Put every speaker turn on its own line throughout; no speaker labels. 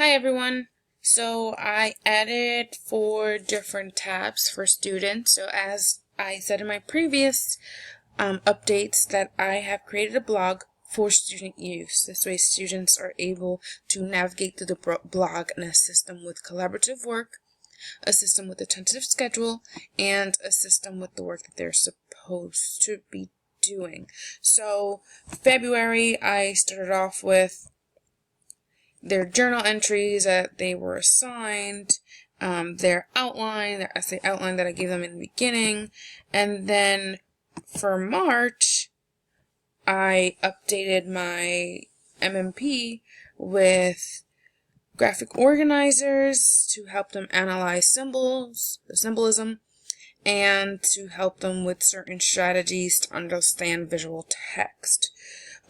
Hi everyone. So I added 4 different tabs for students. So as I said in my previous updates that I have created a blog for student use. This way students are able to navigate through the blog and assist them with collaborative work, assist them with a tentative schedule, and assist them with the work that they're supposed to be doing. So February I started off with their journal entries that they were assigned, their outline, their essay outline that I gave them in the beginning, and then for March, I updated my MMP with graphic organizers to help them analyze symbols, the symbolism, and to help them with certain strategies to understand visual text.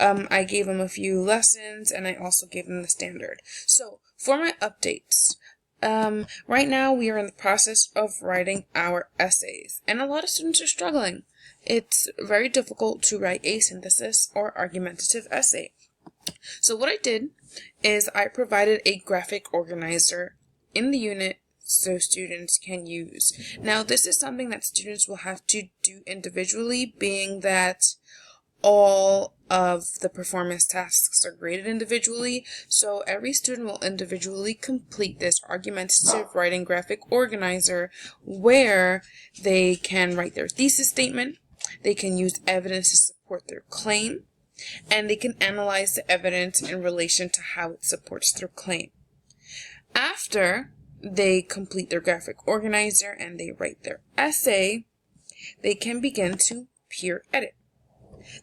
I gave them a few lessons, and I also gave them the standard. So, for my updates, right now we are in the process of writing our essays, and a lot of students are struggling. It's very difficult to write a synthesis or argumentative essay. So what I did is I provided a graphic organizer in the unit so students can use. Now, this is something that students will have to do individually, being that all of the performance tasks are graded individually, so every student will individually complete this argumentative writing graphic organizer where they can write their thesis statement, they can use evidence to support their claim, and they can analyze the evidence in relation to how it supports their claim. After they complete their graphic organizer and they write their essay, they can begin to peer edit.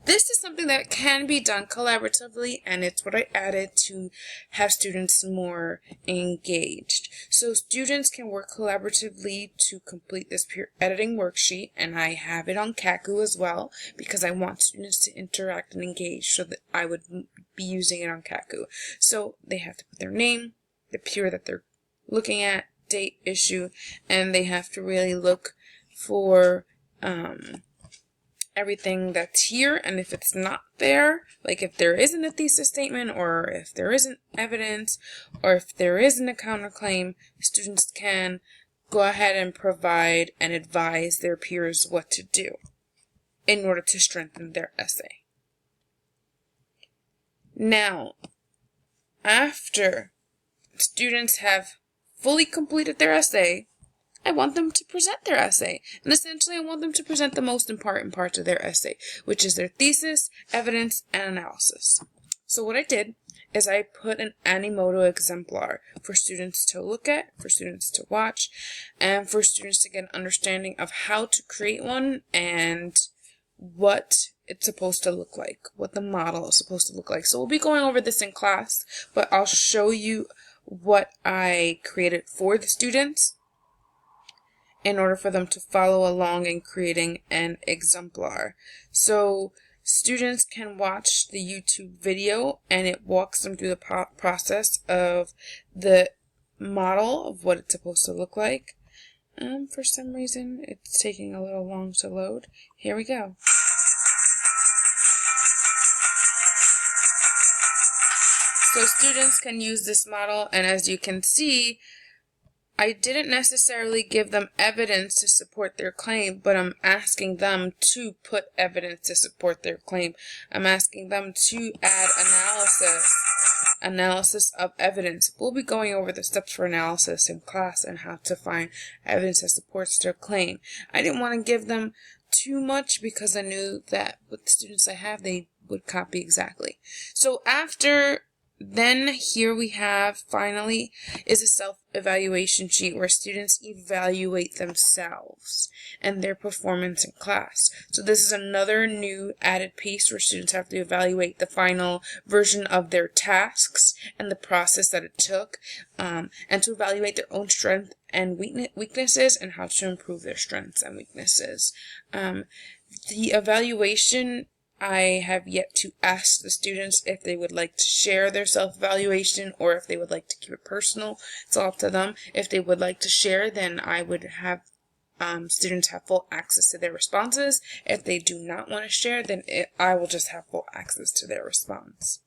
This is something that can be done collaboratively, and it's what I added to have students more engaged. So students can work collaboratively to complete this peer editing worksheet, and I have it on Kaku as well because I want students to interact and engage, so that I would be using it on Kaku. So they have to put their name, the peer that they're looking at, date, issue, and they have to really look for everything that's here, and if it's not there, like if there isn't a thesis statement, or if there isn't evidence, or if there isn't a counterclaim, students can go ahead and provide and advise their peers what to do in order to strengthen their essay. Now, after students have fully completed their essay, I want them to present their essay. And essentially, I want them to present the most important parts of their essay, which is their thesis, evidence, and analysis. So what I did is I put an Animoto exemplar for students to look at, for students to watch, and for students to get an understanding of how to create one and what it's supposed to look like, what the model is supposed to look like. So we'll be going over this in class, but I'll show you what I created for the students in order for them to follow along in creating an exemplar. So students can watch the YouTube video, and it walks them through the process of the model of what it's supposed to look like. For some reason, it's taking a little long to load. Here we go. So students can use this model, and as you can see, I didn't necessarily give them evidence to support their claim, but I'm asking them to put evidence to support their claim. I'm asking them to add analysis of evidence. We'll be going over the steps for analysis in class and how to find evidence that supports their claim. I didn't want to give them too much because I knew that with the students I have, they would copy exactly. So then here we have, finally, is a self-evaluation sheet where students evaluate themselves and their performance in class. So this is another new added piece where students have to evaluate the final version of their tasks and the process that it took, and to evaluate their own strengths and weaknesses and how to improve their strengths and weaknesses. The evaluation, I have yet to ask the students if they would like to share their self-evaluation or if they would like to keep it personal. It's all up to them. If they would like to share, then I would have students have full access to their responses. If they do not want to share, then I will just have full access to their response.